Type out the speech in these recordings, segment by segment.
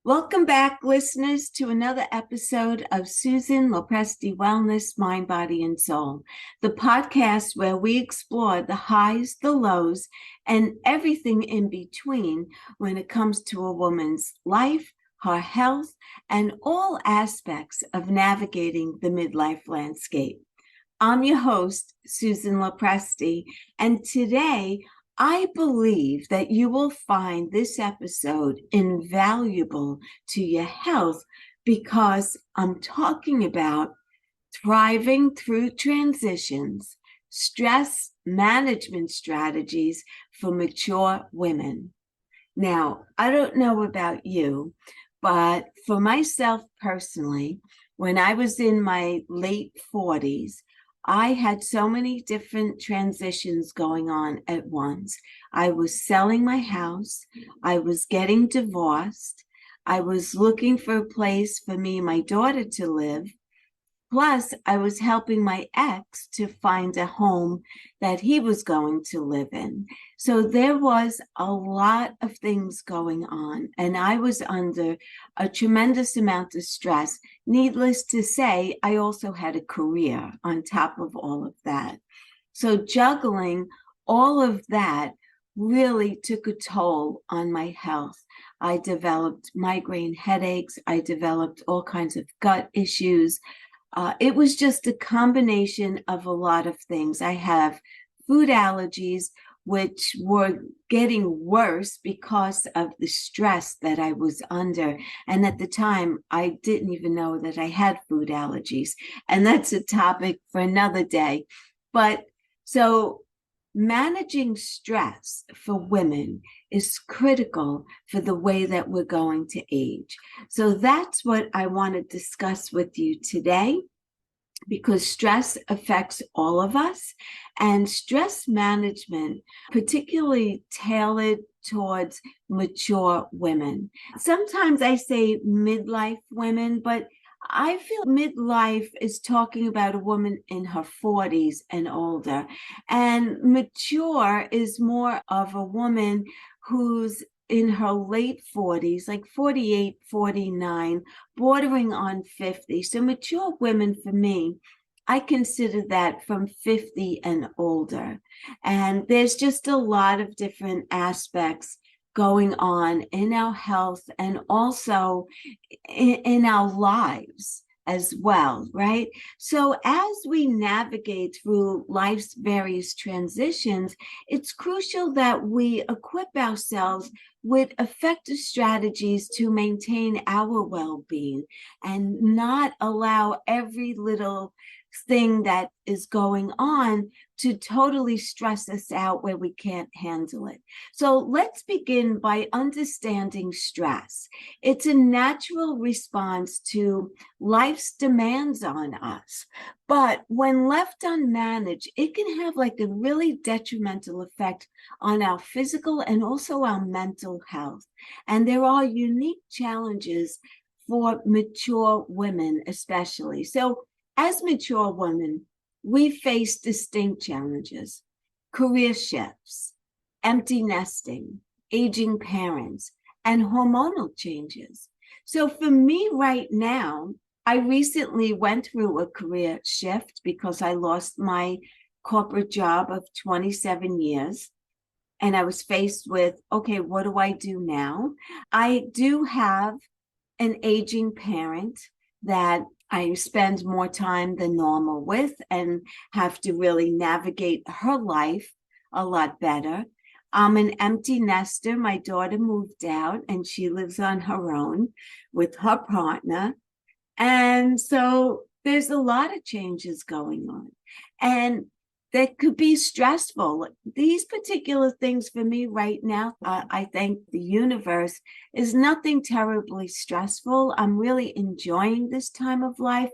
Welcome back, listeners, to another episode of Susan Lopresti Wellness, Mind, Body, and Soul, the podcast where we explore the highs, the lows, and everything in between when it comes to a woman's life, her health, and all aspects of navigating the midlife landscape. I'm your host, Susan Lopresti, and today I believe that you will find this episode invaluable to your health because I'm talking about thriving through transitions, stress management strategies for mature women. Now, I don't know about you, but for myself personally, when I was in my late 40s, I had so many different transitions going on at once. I was selling my house. I was getting divorced. I was looking for a place for me and my daughter to live. Plus, I was helping my ex to find a home that he was going to live in. So there was a lot of things going on, and I was under a tremendous amount of stress. Needless to say, I also had a career on top of all of that. So juggling all of that really took a toll on my health. I developed migraine headaches. I developed all kinds of gut issues. It was just a combination of a lot of things. I have food allergies, which were getting worse because of the stress that I was under. And at the time, I didn't even know that I had food allergies. And that's a topic for another day. But so managing stress for women is critical for the way that we're going to age. So that's what I want to discuss with you today, because stress affects all of us, and stress management, particularly tailored towards mature women. Sometimes I say midlife women, but I feel midlife is talking about a woman in her 40s and older, and mature is more of a woman who's in her late 40s, like 48, 49, bordering on 50. So mature women for me, I consider that from 50 and older. And there's just a lot of different aspects going on in our health and also in our lives as well, right? So as we navigate through life's various transitions, it's crucial that we equip ourselves with effective strategies to maintain our well-being and not allow every little thing that is going on to totally stress us out where we can't handle it. So let's begin by understanding stress. It's a natural response to life's demands on us. But when left unmanaged, it can have like a really detrimental effect on our physical and also our mental health. And there are unique challenges for mature women, especially. So as mature women, we face distinct challenges: career shifts, empty nesting, aging parents, and hormonal changes. So for me right now, I recently went through a career shift because I lost my corporate job of 27 years. And I was faced with, okay, what do I do now? I do have an aging parent that I spend more time than normal with and have to really navigate her life a lot better. I'm an empty nester. My daughter moved out and she lives on her own with her partner. And so there's a lot of changes going on. And that could be stressful. These particular things for me right now, I think the universe is nothing terribly stressful. I'm really enjoying this time of life,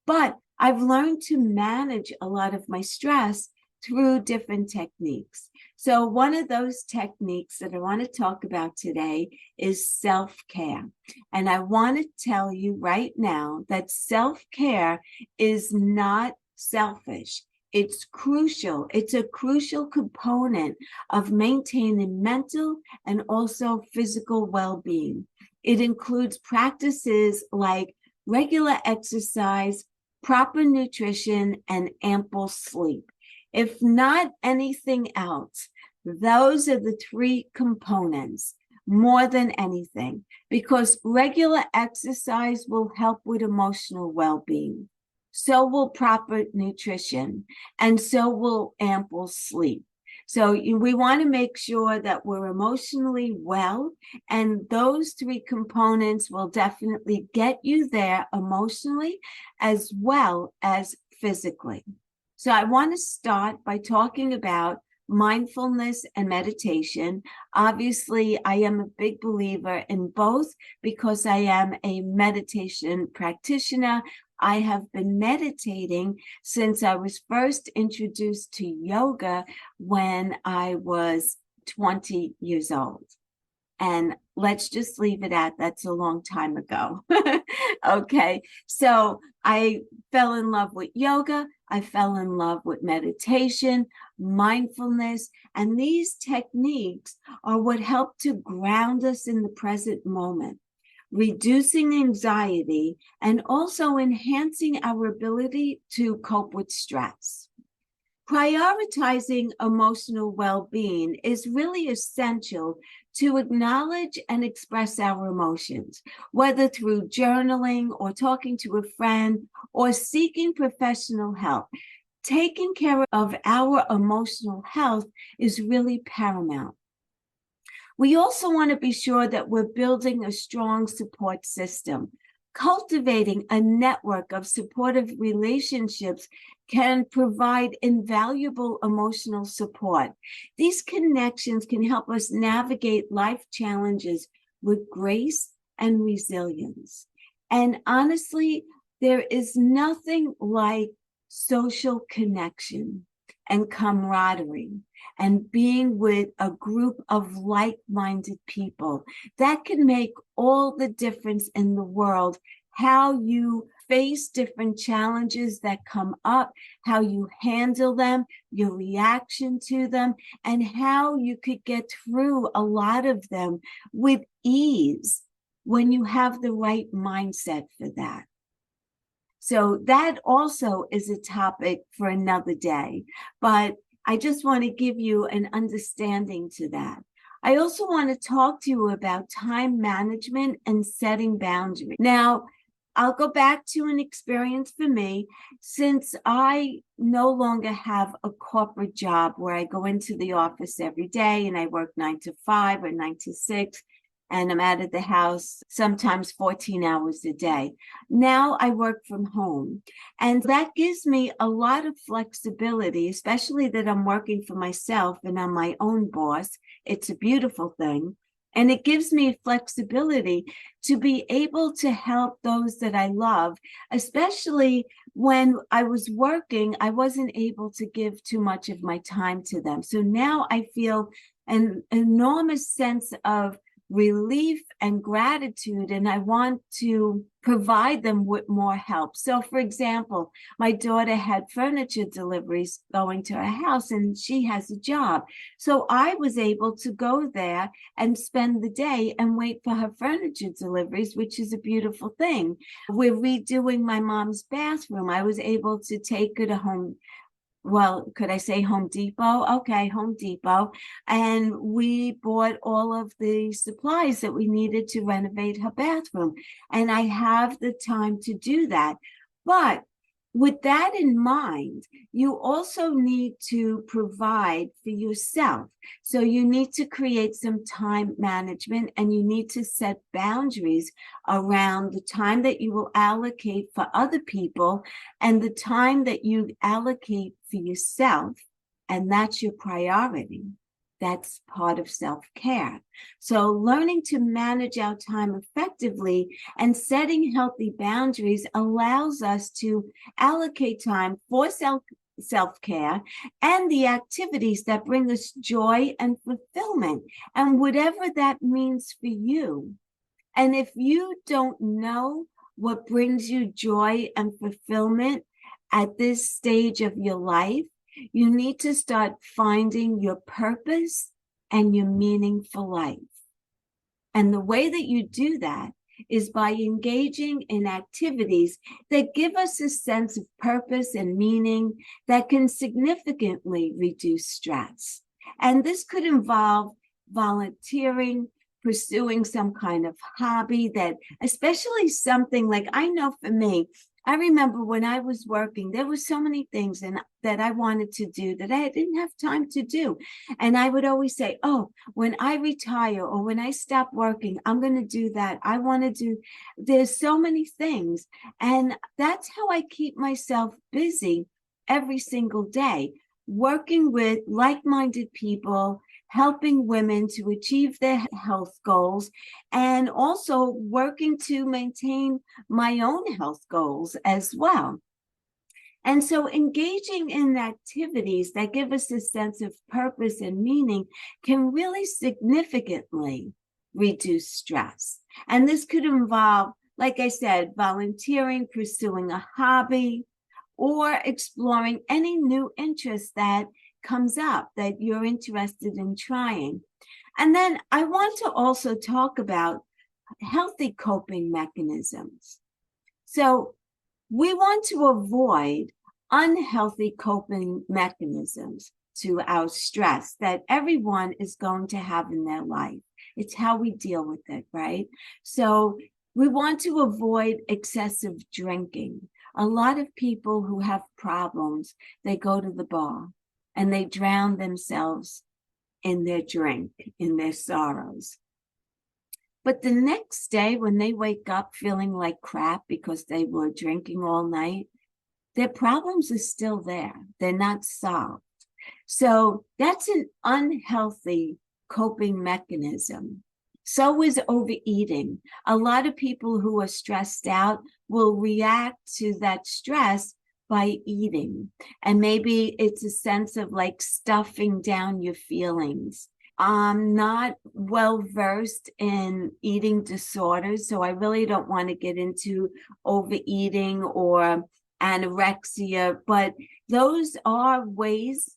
but I've learned to manage a lot of my stress through different techniques. So one of those techniques that I want to talk about today is self-care. And I want to tell you right now that self-care is not selfish. It's crucial. It's a crucial component of maintaining mental and also physical well-being. It includes practices like regular exercise, proper nutrition, and ample sleep. If not anything else, those are the three components more than anything, because regular exercise will help with emotional well-being. So will proper nutrition, and so will ample sleep. So we want to make sure that we're emotionally well, and those three components will definitely get you there emotionally as well as physically. So I want to start by talking about mindfulness and meditation. Obviously, I am a big believer in both because I am a meditation practitioner. I have been meditating since I was first introduced to yoga when I was 20 years old. And let's just leave it at that's a long time ago. Okay, so I fell in love with yoga. I fell in love with meditation, mindfulness, and these techniques are what help to ground us in the present moment, reducing anxiety and also enhancing our ability to cope with stress. Prioritizing emotional well-being is really essential to acknowledge and express our emotions, whether through journaling or talking to a friend or seeking professional help. Taking care of our emotional health is really paramount. We also want to be sure that we're building a strong support system. Cultivating a network of supportive relationships can provide invaluable emotional support. These connections can help us navigate life challenges with grace and resilience. And honestly, there is nothing like social connection and camaraderie and being with a group of like-minded people. That can make all the difference in the world. How you face different challenges that come up, how you handle them, your reaction to them, and how you could get through a lot of them with ease when you have the right mindset for that. So that also is a topic for another day, but I just want to give you an understanding to that. I also want to talk to you about time management and setting boundaries. Now, I'll go back to an experience for me, since I no longer have a corporate job where I go into the office every day and I work 9 to 5 or 9 to 6. And I'm out of the house sometimes 14 hours a day. Now I work from home, and that gives me a lot of flexibility, especially that I'm working for myself and I'm my own boss. It's a beautiful thing. And it gives me flexibility to be able to help those that I love, especially when I was working, I wasn't able to give too much of my time to them. So now I feel an enormous sense of relief and gratitude, and I want to provide them with more help. So for example, my daughter had furniture deliveries going to her house and she has a job. So I was able to go there and spend the day and wait for her furniture deliveries, which is a beautiful thing. We're redoing my mom's bathroom. I was able to take her to could I say Home Depot? Okay, Home Depot. And we bought all of the supplies that we needed to renovate her bathroom. And I have the time to do that. But with that in mind, you also need to provide for yourself. So you need to create some time management, and you need to set boundaries around the time that you will allocate for other people and the time that you allocate for yourself. And that's your priority. That's part of self-care. So learning to manage our time effectively and setting healthy boundaries allows us to allocate time for self-care and the activities that bring us joy and fulfillment, and whatever that means for you. And if you don't know what brings you joy and fulfillment at this stage of your life, you need to start finding your purpose and your meaning for life. And the way that you do that is by engaging in activities that give us a sense of purpose and meaning that can significantly reduce stress. And this could involve volunteering, pursuing some kind of hobby that, especially something like, I know for me, I remember when I was working, there were so many things that I wanted to do that I didn't have time to do. And I would always say, oh, when I retire or when I stop working, I'm going to do that. I want to do, there's so many things. And that's how I keep myself busy every single day, working with like-minded people, helping women to achieve their health goals, and also working to maintain my own health goals as well. And so engaging in activities that give us a sense of purpose and meaning can really significantly reduce stress. And this could involve, like I said, volunteering, pursuing a hobby, or exploring any new interest that comes up that you're interested in trying. And then I want to also talk about healthy coping mechanisms. So we want to avoid unhealthy coping mechanisms to our stress that everyone is going to have in their life. It's how we deal with it, right? So we want to avoid excessive drinking. A lot of people who have problems, they go to the bar and they drown themselves in their drink, in their sorrows. But the next day, when they wake up feeling like crap because they were drinking all night, their problems are still there. They're not solved. So that's an unhealthy coping mechanism. So is overeating. A lot of people who are stressed out will react to that stress by eating. And maybe it's a sense of like stuffing down your feelings. I'm not well versed in eating disorders, so I really don't want to get into overeating or anorexia, but those are ways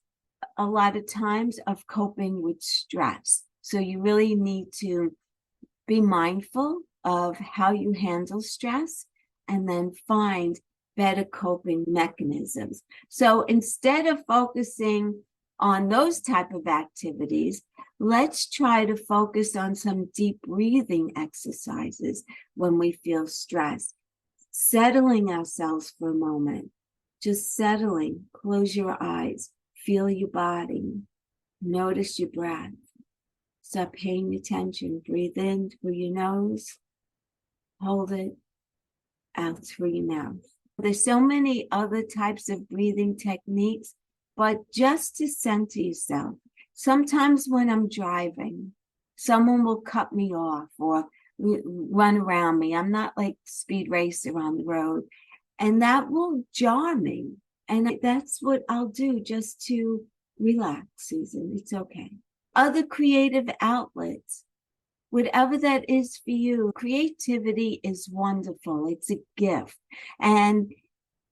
a lot of times of coping with stress. So you really need to be mindful of how you handle stress and then find better coping mechanisms. So instead of focusing on those type of activities, let's try to focus on some deep breathing exercises when we feel stressed. Settling ourselves for a moment, just settling, close your eyes, feel your body, notice your breath. Stop paying attention. Breathe in through your nose, hold it out through your mouth. There's so many other types of breathing techniques, but just to center yourself. Sometimes when I'm driving, someone will cut me off or run around me. I'm not like speed racer on the road, and that will jar me. And that's what I'll do just to relax, Susan. It's okay. Other creative outlets, whatever that is for you. Creativity is wonderful. It's a gift. And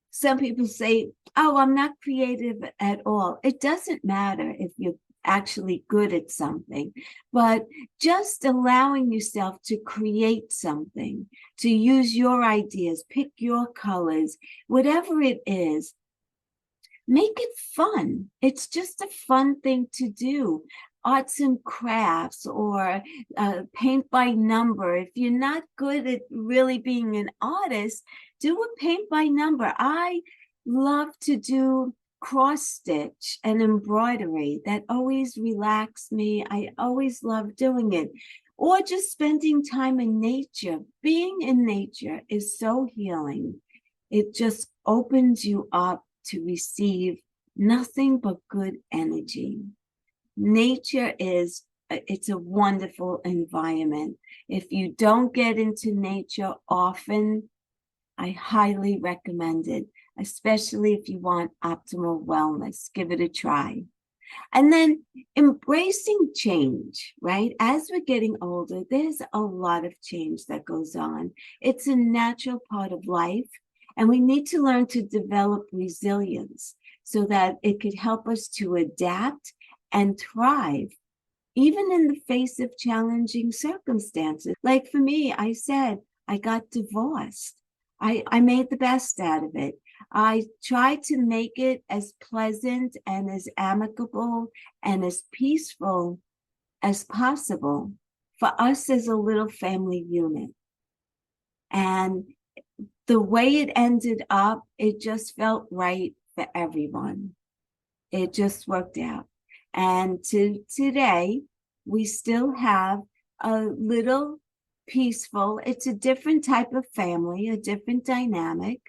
some people say, oh, I'm not creative at all. It doesn't matter if you're actually good at something, but just allowing yourself to create something, to use your ideas, pick your colors, whatever it is, make it fun. It's just a fun thing to do. Arts and crafts or paint by number. If you're not good at really being an artist, do a paint by number. I love to do cross stitch and embroidery. That always relaxes me. I always love doing it. Or just spending time in nature. Being in nature is so healing. It just opens you up to receive nothing but good energy. Nature it's a wonderful environment. If you don't get into nature often, I highly recommend it, especially if you want optimal wellness. Give it a try. And then embracing change, right? As we're getting older, there's a lot of change that goes on. It's a natural part of life, and we need to learn to develop resilience so that it could help us to adapt and thrive even in the face of challenging circumstances. Like for me, I said, I got divorced. I made the best out of it. I tried to make it as pleasant and as amicable and as peaceful as possible for us as a little family unit. And the way it ended up, it just felt right for everyone. It just worked out. And today, we still have a little peaceful, it's a different type of family, a different dynamic,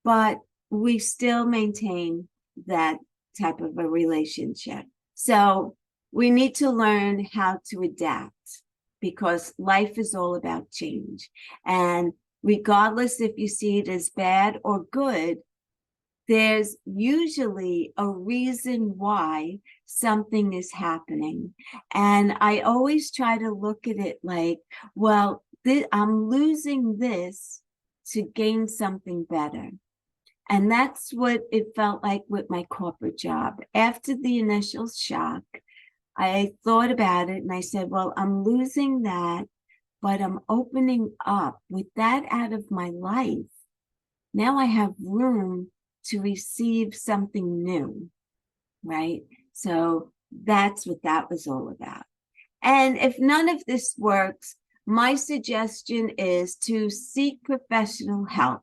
but we still maintain that type of a relationship. So we need to learn how to adapt because life is all about change. And regardless if you see it as bad or good, there's usually a reason why something is happening. And I always try to look at it like, well, I'm losing this to gain something better. And that's what it felt like with my corporate job. After the initial shock, I thought about it and I said, well, I'm losing that, but I'm opening up with that out of my life. Now I have room to receive something new, right? So that's what that was all about. And if none of this works, my suggestion is to seek professional help.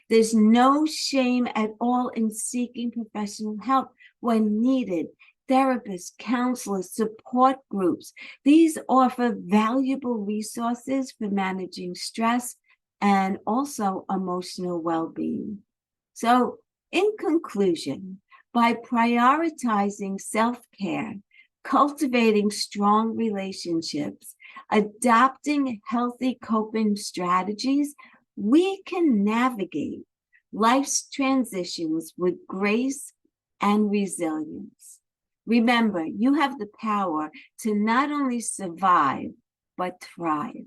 There's no shame at all in seeking professional help when needed. Therapists, counselors, support groups. These offer valuable resources for managing stress and also emotional well-being. So, in conclusion, by prioritizing self-care, cultivating strong relationships, adopting healthy coping strategies, we can navigate life's transitions with grace and resilience. Remember, you have the power to not only survive, but thrive.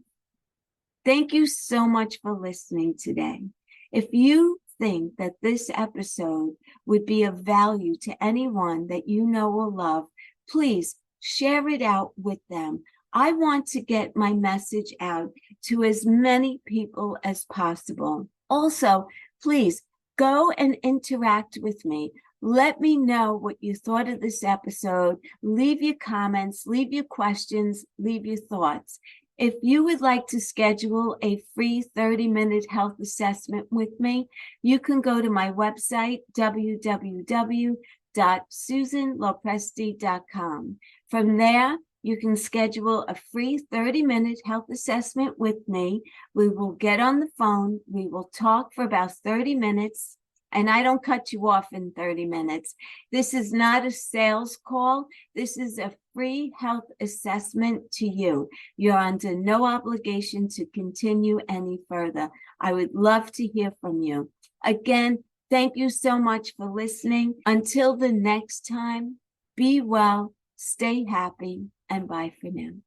Thank you so much for listening today. If you think that this episode would be of value to anyone that you know or love, please share it out with them. I want to get my message out to as many people as possible. Also, please go and interact with me. Let me know what you thought of this episode. Leave your comments, leave your questions, leave your thoughts. If you would like to schedule a free 30-minute health assessment with me, you can go to my website, www.susanlopresti.com. From there, you can schedule a free 30-minute health assessment with me. We will get on the phone. We will talk for about 30 minutes. And I don't cut you off in 30 minutes. This is not a sales call. This is a free health assessment to you. You're under no obligation to continue any further. I would love to hear from you. Again, thank you so much for listening. Until the next time, be well, stay happy, and bye for now.